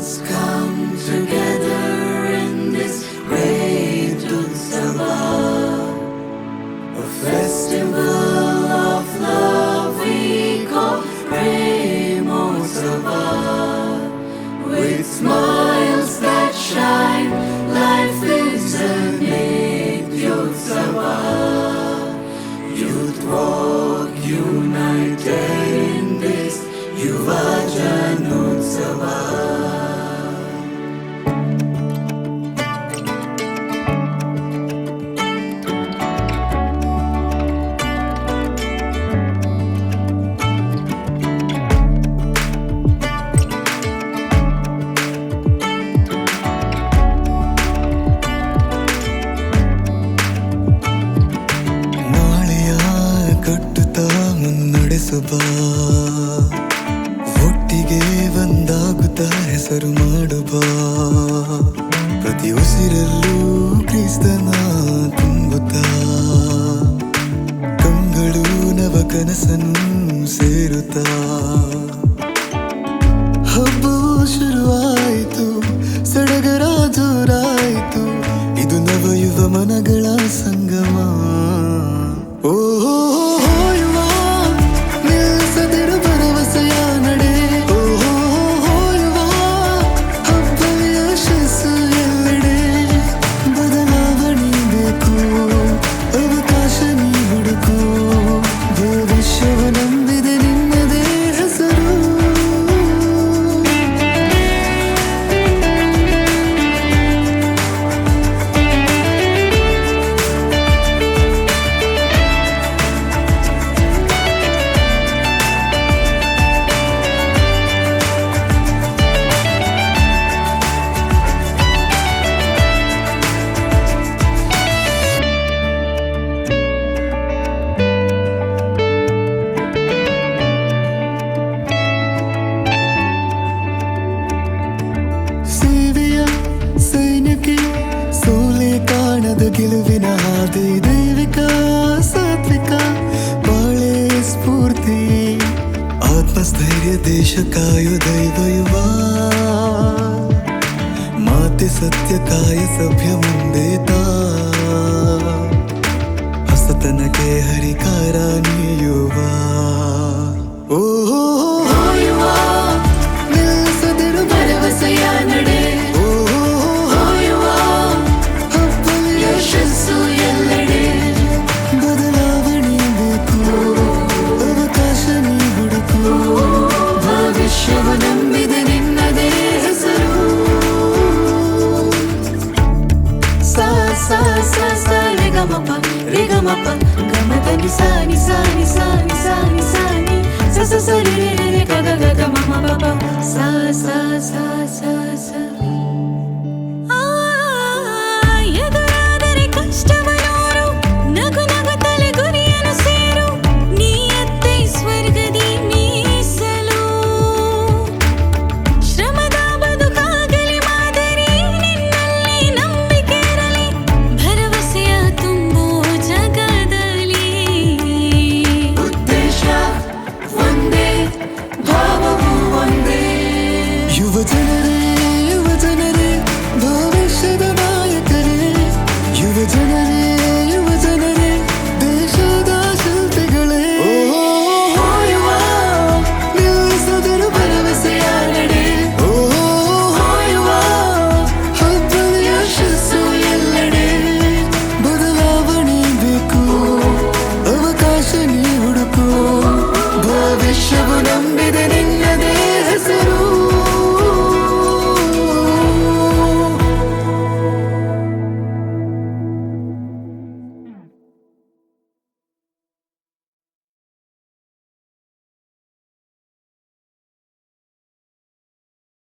come together in this great Utsava, a festival of love we call Premotsava. With smiles that shine, life is a Nityotsava. Youth walk united in this Yuva Janotsava. ಮುನ್ನಡೆಸುವ ಒಟ್ಟಿಗೆ ಒಂದಾಗುತ್ತಾ ಹೆಸರು ಮಾಡುವ ಪ್ರತಿ ಉಸಿರಲ್ಲೂ ಕ್ರಿಸ್ತನ ತುಂಬುತ್ತಾ ಕಂಗಳು ನವ ಕನಸನ್ನು ಸೇರುತ್ತಾ ಹಬ್ಬವು ಶುರುವಾಯಿತು, ಸಡಗರ ಜೋರಾಯಿತು, ಇದು ನವಯುವ ಮನಗಳ ಸಂಗಮ. ಓಹೋ ಸೋಲೆ ಕಾಣದ ಗೆಲುವಿನ ಹಾದಿ, ದೈವಿಕ ಸಾತ್ವಿಕ ಬಾಳೆ ಸ್ಫೂರ್ತಿ, ಆತ್ಮಸ್ಥೈರ್ಯ ದೇಶ ಕಾಯೋ ದೈವ ಯುವ, ಮಾತೆ ಸತ್ಯ ಕಾಯ ಸಭ್ಯ ಮುಂದೆ ತಾ, ಹೊಸತನಕ್ಕೆ ಹರಿಕಾರ ನೀಯುವ. ಓಹೋ ನಿಲ್ಲಿಸದಿರು ಭರವಸೆಯ ನಡೆ, ನಂಬಿದೆ ನಿನ್ನದೇ ಹೆಸರು. ಸಾ ಸಾ ಸಾ ಸಾ ರೆ ಗ ಮ ಪ ರೆ ಗ ಮ ಪ ಗ ಮ ಪ ನಿ ಸಾ ನಿ ಸಾ ನಿ ಸಾ ನಿ ಸಾ ನಿ ಸಾ ನಿ ಸ ಸ ಸ ರೆ ರೆ ರೆ ರೆ ಗ ಗ ಗ ಗ ಮ ಮ ಪ ಪ ಸಾ ಸಾ ಸಾ ಸಾ ಸಾ. ಎದುರಾದರೆ ಕಷ್ಟವನೋರು ನಗು ನಗುತ್ತಲೆ ಗುರಿಯನ್ನು ಸೇರು, ನೀಯತ್ತೆ ಸ್ವರ್ಗದಿ ಮೀಸಲು. ಶ್ರಮದ ಬದುಕಾಗಲಿ ಮಾದರಿ, ನಿನ್ನಲ್ಲಿ ನಂಬಿಕೆ ಇರಲಿ, ಭರವಸೆಯ ತುಂಬು ಜಗದಲ್ಲಿ. ಉದ್ದೇಶ ಒಂದೇ, ಭಾವವು ಒಂದೇ. ಯುವ ಜನರೇ ಭವಿಷ್ಯದ ನಾಯಕರೇ, ಯುವ ಜನರೇ ದೇಶದ ಶಿಲ್ಪಿಗಳೇ. ನಿಲ್ಲಿಸದಿರು ಭರವಸೆಯ ನಡೆ, ಹಬ್ಬದ ಯಶಸ್ಸು ಎಲ್ಲೆಡೆ. ಬದಲಾವಣೆ ಬೇಕು, ಅವಕಾಶ ನೀ ಹುಡುಕು, ಭವಿಷ್ಯವು